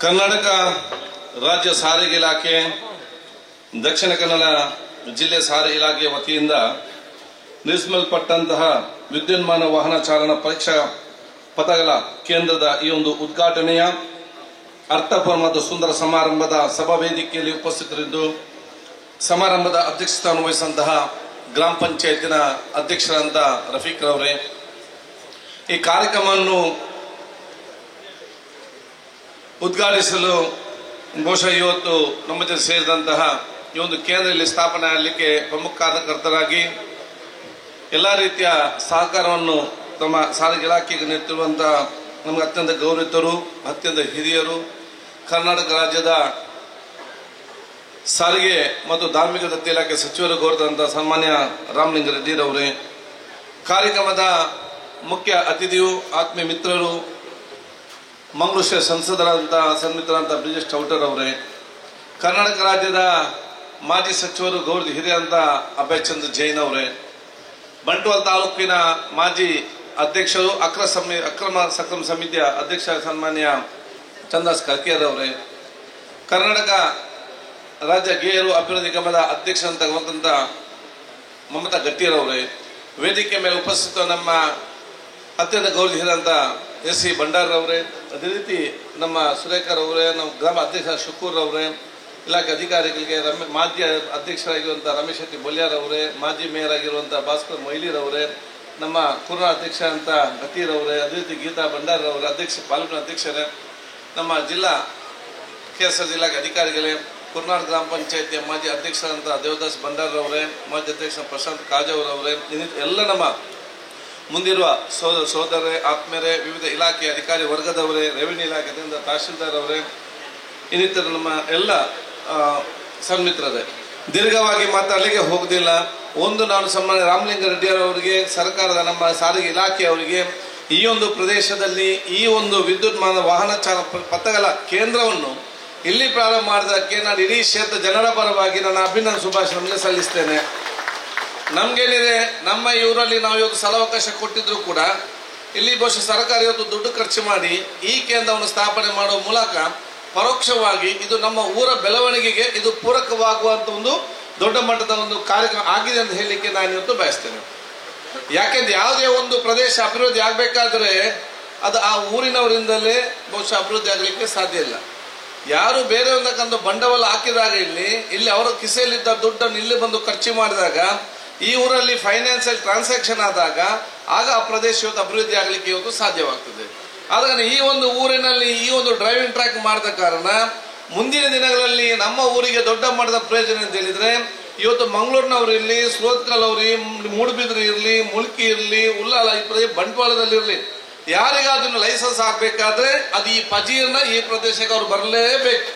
ಕರ್ನಾಟಕ ರಾಜ್ಯ ಸಾರಿಗೆ ಇಲಾಖೆ ದಕ್ಷಿಣ ಕನ್ನಡ ಜಿಲ್ಲೆ ಸಾರಿಗೆ ಇಲಾಖೆ ವತಿಯಿಂದ ನಿರ್ಮಿಸಲ್ಪಟ್ಟಂತಹ ವಿದ್ಯುನ್ಮಾನ ವಾಹನ ಚಾಲನಾ ಪರೀಕ್ಷಾ ಪಥಗಳ ಕೇಂದ್ರದ ಈ ಒಂದು ಉದ್ಘಾಟನೆಯ ಅರ್ಥಪೂರ್ಣ ಮತ್ತು ಸುಂದರ ಸಮಾರಂಭದ ಸಭಾ ವೇದಿಕೆಯಲ್ಲಿ ಉಪಸ್ಥಿತರಿದ್ದು ಸಮಾರಂಭದ ಅಧ್ಯಕ್ಷಸ್ಥಾನ ವಹಿಸಿದಂತಹ ಗ್ರಾಮ ಪಂಚಾಯತಿನ ಅಧ್ಯಕ್ಷರಾದಂತ ರಫೀಕ್ ರವರೇ, ಈ ಕಾರ್ಯಕ್ರಮವನ್ನು ಉದ್ಘಾಟಿಸಲು ಬಹುಶಃ ಇವತ್ತು ನಮ್ಮ ಜೊತೆ ಸೇರಿದಂತಹ ಈ ಒಂದು ಕೇಂದ್ರದಲ್ಲಿ ಸ್ಥಾಪನೆ ಆಗಲಿಕ್ಕೆ ಪ್ರಮುಖ ಕಾರಣಕರ್ತರಾಗಿ ಎಲ್ಲ ರೀತಿಯ ಸಹಕಾರವನ್ನು ತಮ್ಮ ಸಾರಿಗೆ ಇಲಾಖೆಗೆ ನೀಡುತ್ತಿರುವಂತಹ ನಮಗೆ ಅತ್ಯಂತ ಗೌರವಿತರು, ಅತ್ಯಂತ ಹಿರಿಯರು, ಕರ್ನಾಟಕ ರಾಜ್ಯದ ಸಾರಿಗೆ ಮತ್ತು ಧಾರ್ಮಿಕ ದತ್ತಿ ಇಲಾಖೆ ಸಚಿವರು ಗೌರವಿಸಿದಂತಹ ಸನ್ಮಾನ್ಯ ರಾಮಲಿಂಗಾರೆಡ್ಡಿರವರೇ, ಕಾರ್ಯಕ್ರಮದ ಮುಖ್ಯ ಅತಿಥಿಯು ಆತ್ಮೀಯ ಮಿತ್ರರು ಮಂಗಳೂರು ಸಂಸದರಾದಂತಹ ಸನ್ಮಿತ್ರರಾದಂತಹ ಬ್ರಿಜೇಶ್ ಚೌಟರ್ ಅವರೇ, ಕರ್ನಾಟಕ ರಾಜ್ಯದ ಮಾಜಿ ಸಚಿವರು ಗೌರವ ಹಿರಿಯಂತ ಅಭಯ್ ಚಂದ್ರ ಜೈನ್ ಅವರೇ, ಬಂಟ್ವಾಳ ತಾಲೂಕಿನ ಮಾಜಿ ಅಧ್ಯಕ್ಷರು ಅಕ್ರಮ ಸಕ್ರಮ ಸಮಿತಿಯ ಅಧ್ಯಕ್ಷ ಸನ್ಮಾನ್ಯ ಚಂದಾಸ್ ಕರ್ಕೇರ್ ಅವರೇ, ಕರ್ನಾಟಕ ರಾಜ್ಯ ಗೇರು ಅಭಿವೃದ್ಧಿ ನಿಗಮದ ಅಧ್ಯಕ್ಷ ಅಂತ ಮಮತಾ ಗಟ್ಟಿಯರವರೇ, ವೇದಿಕೆ ಮೇಲೆ ಉಪಸ್ಥಿತ ನಮ್ಮ ಅತ್ಯಂತ ಗೌರವಿಸಿದಂತ ಎಸ್ ಸಿ ಭಂಡಾರರವರೇ, ಅದೇ ರೀತಿ ನಮ್ಮ ಸುರೇಖರ್ ಅವರೇ, ನಮ್ಮ ಗ್ರಾಮ ಅಧ್ಯಕ್ಷ ಶುಕೂರ್ ಅವರೇ, ಇಲಾಖೆ ಅಧಿಕಾರಿಗಳಿಗೆ ಮಾಜಿ ಅಧ್ಯಕ್ಷರಾಗಿರುವಂತಹ ರಮೇಶ್ ಶೆಟ್ಟಿ ಬೊಲ್ಯಾರ್ ಅವರೇ, ಮಾಜಿ ಮೇಯರ್ ಆಗಿರುವಂತಹ ಭಾಸ್ಕರ್ ಮೊಯ್ಲಿರವರೇ, ನಮ್ಮ ಪೂರ್ವ ಅಧ್ಯಕ್ಷ ಅಂತ ಗತೀರವರೇ, ಅದೇ ರೀತಿ ಗೀತಾ ಭಂಡಾರರವರೇ, ಅಧ್ಯಕ್ಷ ಪಾಲ್ಗೊಳ್ಳ ಅಧ್ಯಕ್ಷರೇ, ನಮ್ಮ ಜಿಲ್ಲಾ ಕೆಎಸ್ಆರ್ ಇಲಾಖೆ ಅಧಿಕಾರಿಗಳೇ, ಕುರ್ನಾಡ್ ಗ್ರಾಮ ಪಂಚಾಯತಿಯ ಮಾಜಿ ಅಧ್ಯಕ್ಷರಾದಂತಹ ದೇವದಾಸ್ ಭಂಡಾರರವರೇ, ಮಾಜಿ ಅಧ್ಯಕ್ಷ ಪ್ರಶಾಂತ್ ಕಾಜವರವರೇ, ಎಲ್ಲ ನಮ್ಮ ಮುಂದಿರುವ ಸೋದರರೇ, ಆತ್ಮೀಯರೇ, ವಿವಿಧ ಇಲಾಖೆಯ ಅಧಿಕಾರಿ ವರ್ಗದವರೇ, ರೆವಿನ್ಯೂ ಇಲಾಖೆಯಿಂದ ತಹಶೀಲ್ದಾರ್ ಅವರೇ, ಇನ್ನಿತರ ನಮ್ಮ ಎಲ್ಲ ಸನ್ಮಿತ್ರರೇ, ದೀರ್ಘವಾಗಿ ಮಾತಾಡಲಿಕ್ಕೆ ಹೋಗುದಿಲ್ಲ. ಒಂದು ನಾನು ಸನ್ಮಾನ್ಯ ರಾಮಲಿಂಗಾರೆಡ್ಡಿಯವರಿಗೆ, ಸರ್ಕಾರದ ನಮ್ಮ ಸಾರಿಗೆ ಇಲಾಖೆಯವರಿಗೆ ಈ ಒಂದು ಪ್ರದೇಶದಲ್ಲಿ ಈ ಒಂದು ವಿದ್ಯುನ್ಮಾನ ವಾಹನ ಪಥಗಳ ಕೇಂದ್ರವನ್ನು ಇಲ್ಲಿ ಪ್ರಾರಂಭ ಮಾಡಿದಕ್ಕೆ ನಾನು ಇಡೀ ಕ್ಷೇತ್ರ ಜನರ ಪರವಾಗಿ ನನ್ನ ಅಭಿನಂದನೆ ಶುಭಾಶಯಗಳನ್ನು ಸಲ್ಲಿಸ್ತೇನೆ. ನಮ್ಗೇನಿದೆ, ನಮ್ಮ ಊರಲ್ಲಿ ನಾವು ಇವತ್ತು ಸ್ಥಳಾವಕಾಶ ಕೊಟ್ಟಿದ್ರು ಕೂಡ ಇಲ್ಲಿ ಬಹುಶಃ ಸರ್ಕಾರ ಇವತ್ತು ದುಡ್ಡು ಖರ್ಚು ಮಾಡಿ ಈ ಕೇಂದ್ರವನ್ನು ಸ್ಥಾಪನೆ ಮಾಡುವ ಮೂಲಕ ಪರೋಕ್ಷವಾಗಿ ಇದು ನಮ್ಮ ಊರ ಬೆಳವಣಿಗೆಗೆ ಇದು ಪೂರಕವಾಗುವಂತ ಒಂದು ದೊಡ್ಡ ಮಟ್ಟದ ಒಂದು ಕಾರ್ಯಕ್ರಮ ಆಗಿದೆ ಅಂತ ಹೇಳಲಿಕ್ಕೆ ನಾನು ಇವತ್ತು ಬಯಸ್ತೇನೆ. ಯಾಕೆಂದ್ರೆ ಯಾವುದೇ ಒಂದು ಪ್ರದೇಶ ಅಭಿವೃದ್ಧಿ ಆಗಬೇಕಾದ್ರೆ ಅದು ಆ ಊರಿನವರಿಂದಲೇ ಬಹುಶಃ ಅಭಿವೃದ್ಧಿ ಆಗಲಿಕ್ಕೆ ಸಾಧ್ಯ ಇಲ್ಲ. ಯಾರು ಬೇರೆಯವರನ್ನ ಬಂಡವಾಳ ಹಾಕಿದಾಗ ಇಲ್ಲಿ ಅವರ ಕಿಸೆಯಲ್ಲಿದ್ದ ದುಡ್ಡನ್ನು ಇಲ್ಲಿ ಬಂದು ಖರ್ಚು ಮಾಡಿದಾಗ ಈ ಊರಲ್ಲಿ ಫೈನಾನ್ಸಿಯಲ್ ಟ್ರಾನ್ಸಾಕ್ಷನ್ ಆದಾಗ ಆಗ ಆ ಪ್ರದೇಶ ಇವತ್ತು ಅಭಿವೃದ್ಧಿ ಆಗಲಿಕ್ಕೆ ಇವತ್ತು ಸಾಧ್ಯವಾಗ್ತದೆ. ಆದ್ರೆ ಈ ಒಂದು ಊರಿನಲ್ಲಿ ಈ ಒಂದು ಡ್ರೈವಿಂಗ್ ಟ್ರ್ಯಾಕ್ ಮಾಡಿದ ಕಾರಣ ಮುಂದಿನ ದಿನಗಳಲ್ಲಿ ನಮ್ಮ ಊರಿಗೆ ದೊಡ್ಡ ಮಟ್ಟದ ಪ್ರಯೋಜನ ಅಂತ ಹೇಳಿದ್ರೆ ಇವತ್ತು ಮಂಗಳೂರಿನವ್ರು ಇರಲಿ, ಸುರತ್ಕಲ್ ಅವ್ರಿ, ಮೂಡುಬಿದ್ರೆ ಇರಲಿ, ಮುಲ್ಕಿ ಇರಲಿ, ಉಲ್ಲಾಲ ಈ ಬಂಟ್ವಾಳದಲ್ಲಿ ಇರಲಿ, ಯಾರಿಗಾದ್ರೂ ಲೈಸೆನ್ಸ್ ಆಗ್ಬೇಕಾದ್ರೆ ಅದು ಈ ಪಜೀರ್ನ ಈ ಪ್ರದೇಶಕ್ಕೆ ಅವ್ರು ಬರಲೇಬೇಕು.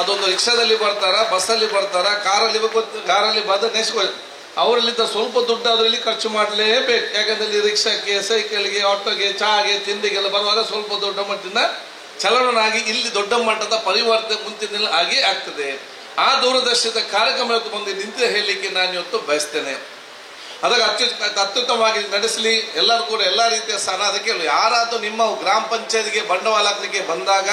ಅದೊಂದು ರಿಕ್ಷಾದಲ್ಲಿ ಬರ್ತಾರ, ಬಸ್ಸಲ್ಲಿ ಬರ್ತಾರ, ಕಾರಲ್ಲಿ ಬಂದ ನೆಕ್ಸ್ಟ್ ಅವರಲ್ಲಿದ್ದ ಸ್ವಲ್ಪ ದುಡ್ಡು ಅದರಲ್ಲಿ ಖರ್ಚು ಮಾಡಲೇಬೇಕು. ಯಾಕಂದ್ರೆ ರಿಕ್ಷಾಕ್ಕೆ, ಸೈಕಲ್ಗೆ, ಆಟೋಗೆ, ಚಾಗೆ, ತಿಂಡಿಗೆಲ್ಲ ಬರುವಾಗ ಸ್ವಲ್ಪ ದೊಡ್ಡ ಮಟ್ಟದಿಂದ ಚಲನನಾಗಿ ಇಲ್ಲಿ ದೊಡ್ಡ ಮಟ್ಟದ ಪರಿವರ್ತನೆ ಮುಂಚಿನ ಆಗಿ ಆಗ್ತದೆ. ಆ ದೂರದರ್ಶನದ ಕಾರ್ಯಕ್ರಮ ಇವತ್ತು ಬಂದು ನಿಂತು ಹೇಳಲಿಕ್ಕೆ ನಾನು ಇವತ್ತು ಬಯಸ್ತೇನೆ. ಅದಕ್ಕೆ ಅತ್ಯುತ್ತಮವಾಗಿ ನಡೆಸಲಿ ಎಲ್ಲರೂ ಕೂಡ ಎಲ್ಲ ರೀತಿಯ ಸ್ಥಾನ. ಅದಕ್ಕೆ ಯಾರಾದರೂ ನಿಮ್ಮ ಗ್ರಾಮ ಪಂಚಾಯತ್ಗೆ ಬಂಡವಾಳ ಹಾಕಲಿಕ್ಕೆ ಬಂದಾಗ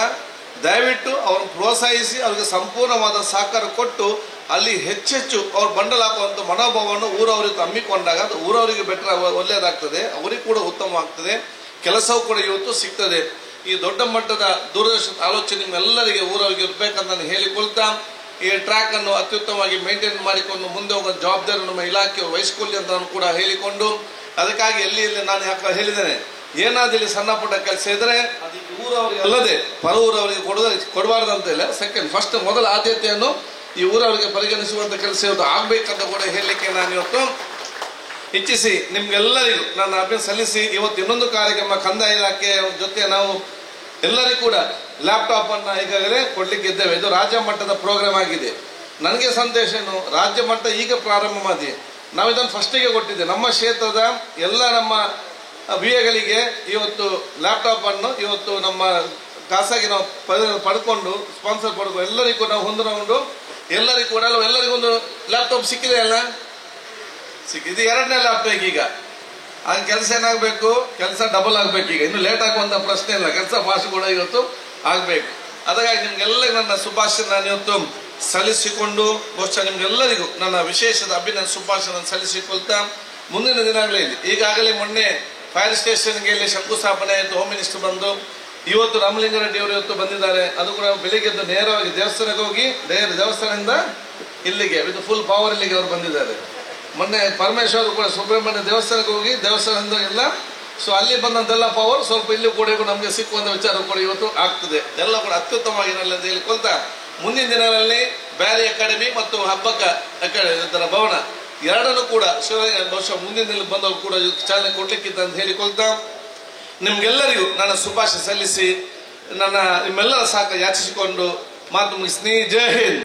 ದಯವಿಟ್ಟು ಅವ್ರನ್ನ ಪ್ರೋತ್ಸಾಹಿಸಿ ಅವ್ರಿಗೆ ಸಂಪೂರ್ಣವಾದ ಸಹಕಾರ ಕೊಟ್ಟು ಅಲ್ಲಿ ಹೆಚ್ಚೆಚ್ಚು ಅವ್ರು ಬಂಡವಾಳ ಹಾಕುವಂಥ ಮನೋಭಾವವನ್ನು ಊರವರಿಗೆ ಹಮ್ಮಿಕೊಂಡಾಗ ಅದು ಊರವರಿಗೆ ಬೆಟರ್ ಒಳ್ಳೆಯದಾಗ್ತದೆ, ಅವರಿಗೆ ಕೂಡ ಉತ್ತಮವಾಗ್ತದೆ, ಕೆಲಸವೂ ಕೂಡ ಇವತ್ತು ಸಿಗ್ತದೆ. ಈ ದೊಡ್ಡ ಮಟ್ಟದ ದೂರದರ್ಶನ ಆಲೋಚನೆ ನಿಮ್ಮೆಲ್ಲರಿಗೆ ಊರವರಿಗೆ ಇರಬೇಕಂತ ನಾನು ಹೇಳಿಕೊಳ್ತಾ ಈ ಟ್ರ್ಯಾಕ್ ಅನ್ನು ಅತ್ಯುತ್ತಮವಾಗಿ ಮೇಂಟೈನ್ ಮಾಡಿಕೊಂಡು ಮುಂದೆ ಹೋಗೋ ಜವಾಬ್ದಾರಿ ನಮ್ಮ ಇಲಾಖೆಯವರು ವಹಿಸಿಕೊಳ್ಳಿ ಅಂತ ನಾನು ಕೂಡ ಹೇಳಿಕೊಂಡು, ಅದಕ್ಕಾಗಿ ಎಲ್ಲಿ ನಾನು ಹೇಳಿದ್ದೇನೆ, ಏನಾದ್ರೂ ಇಲ್ಲಿ ಸಣ್ಣ ಪುಟ್ಟ ಕೆಲಸ ಇದ್ರೆ ಅದು ಊರವರಿಗೆ ಅಲ್ಲದೆ ಪರ ಊರವರಿಗೆ ಕೊಡಬಾರ್ದು ಅಂತ ಇಲ್ಲ. ಫಸ್ಟ್ ಮೊದಲ ಆದ್ಯತೆಯನ್ನು ಈ ಊರವರಿಗೆ ಪರಿಗಣಿಸುವಂತ ಕೆಲಸ ಇವತ್ತು ಆಗ್ಬೇಕಂತ ಕೂಡ ಹೇಳಲಿಕ್ಕೆ ನಾನು ಇವತ್ತು ಇಚ್ಛಿಸಿ ನಿಮ್ಗೆಲ್ಲರಿಗೂ ನನ್ನ ಅಭಿನಂದನೆ ಸಲ್ಲಿಸಿ, ಇವತ್ತು ಇನ್ನೊಂದು ಕಾರ್ಯಕ್ರಮ ಕಂದಾಯ ಇಲಾಖೆ ಜೊತೆ ನಾವು ಎಲ್ಲರಿಗೂ ಕೂಡ ಲ್ಯಾಪ್ಟಾಪ್ ಅನ್ನ ಈಗಾಗಲೇ ಕೊಡ್ಲಿಕ್ಕೆ ಇದ್ದೇವೆ. ಇದು ರಾಜ್ಯ ಮಟ್ಟದ ಪ್ರೋಗ್ರಾಮ್ ಆಗಿದೆ. ನನಗೆ ಸಂದೇಶ ಏನು, ರಾಜ್ಯ ಮಟ್ಟ ಈಗ ಪ್ರಾರಂಭ ಮಾಡಿ ನಾವು ಇದನ್ನು ಫಸ್ಟಿಗೆ ಕೊಟ್ಟಿದ್ದೆ. ನಮ್ಮ ಕ್ಷೇತ್ರದ ಎಲ್ಲ ನಮ್ಮ ವಿಎಗಳಿಗೆ ಇವತ್ತು ಲ್ಯಾಪ್ಟಾಪ್ ಅನ್ನು ಇವತ್ತು ನಮ್ಮ ಖಾಸಗಿ ನಾವು ಪಡ್ಕೊಂಡು ಸ್ಪಾನ್ಸರ್ ಪಡ್ಕೊಂಡು ಎಲ್ಲರಿಗೂ ನಾವು ಹೊಂದಿಕೊಂಡು ಎಲ್ಲರಿಗೂ ಕೂಡ ಎಲ್ಲರಿಗೊಂದು ಲ್ಯಾಪ್ಟಾಪ್ ಸಿಕ್ಕಿದೆ ಅಲ್ಲ, ಸಿಕ್ಕಿದ್ದು ಎರಡನೇ ಲ್ಯಾಪ್ಟಾಪ್. ಈಗ ಆಗ ಕೆಲಸ ಏನಾಗಬೇಕು, ಕೆಲಸ ಡಬಲ್ ಆಗಬೇಕು. ಈಗ ಇನ್ನು ಲೇಟ್ ಆಗುವಂತ ಪ್ರಶ್ನೆ ಇಲ್ಲ, ಕೆಲಸ ಫಾಸ್ಟ್ ಕೂಡ ಇವತ್ತು ಆಗಬೇಕು. ಅದಕ್ಕಾಗಿ ನಿಮ್ಗೆಲ್ಲರಿಗೂ ನನ್ನ ಶುಭಾಶಯ ನಾನು ಇವತ್ತು ಸಲ್ಲಿಸಿಕೊಂಡು ಬಹುಶಃ ನಿಮ್ಗೆಲ್ಲರಿಗೂ ನನ್ನ ವಿಶೇಷದ ಅಭಿನಂದನೆ ಶುಭಾಶಯ ಸಲ್ಲಿಸಿಕೊಳ್ತಾ ಮುಂದಿನ ದಿನಗಳಲ್ಲಿ ಈಗಾಗಲೇ ಮೊನ್ನೆ ಫೈರ್ ಸ್ಟೇಷನ್ಗೆ ಇಲ್ಲಿ ಶಂಕುಸ್ಥಾಪನೆ ಆಯಿತು. ಹೋಮ್ ಮಿನಿಸ್ಟರ್ ಬಂದು ಇವತ್ತು ರಾಮಲಿಂಗಾರೆಡ್ಡಿ ಅವರು ಇವತ್ತು ಬಂದಿದ್ದಾರೆ. ಅದು ಕೂಡ ಬೆಳಿಗ್ಗೆ ನೇರವಾಗಿ ದೇವಸ್ಥಾನಕ್ಕೆ ಹೋಗಿ ದೇವಸ್ಥಾನದಿಂದ ಇಲ್ಲಿಗೆ ವಿತ್ ಫುಲ್ ಪವರ್ ಇಲ್ಲಿಗೆ ಅವರು ಬಂದಿದ್ದಾರೆ. ಮೊನ್ನೆ ಪರಮೇಶ್ವರ್ ಕೂಡ ಸುಬ್ರಹ್ಮಣ್ಯ ದೇವಸ್ಥಾನಕ್ಕೆ ಹೋಗಿ ದೇವಸ್ಥಾನದಿಂದ ಎಲ್ಲ ಸೊ ಅಲ್ಲಿ ಬಂದಂತೆಲ್ಲ ಪವರ್ ಸ್ವಲ್ಪ ಇಲ್ಲಿ ಕೂಡ ನಮಗೆ ಸಿಕ್ಕುವಂಥ ವಿಚಾರ ಕೂಡ ಇವತ್ತು ಆಗ್ತದೆ. ಎಲ್ಲ ಕೂಡ ಅತ್ಯುತ್ತಮವಾಗಿ ಅಂತ ಹೇಳಿಕೊಳ್ತಾ ಮುಂದಿನ ದಿನಗಳಲ್ಲಿ ಬ್ಯಾರಿ ಅಕಾಡೆಮಿ ಮತ್ತು ಹಬ್ಬಕ್ಕ ಅಕಾಡೆಮಿ ಭವನ ಎರಡನ್ನೂ ಕೂಡ ಬಹುಶಃ ಮುಂದಿನ ದಿನ ಬಂದವರು ಕೂಡ ಚಾಲನೆ ಕೊಡ್ಲಿಕ್ಕಿದ್ದ ಅಂತ ಹೇಳಿಕೊಳ್ತಾ ನಿಮ್ಗೆಲ್ಲರಿಗೂ ನನ್ನ ಶುಭಾಶಯ ಸಲ್ಲಿಸಿ ನನ್ನ ನಿಮ್ಮೆಲ್ಲರ ಸಾಕ ಯಾಚಿಸಿಕೊಂಡು ಮಾತು ಮುಗಿಸ್ತೀನಿ. ಜೈ ಹಿಂದ್.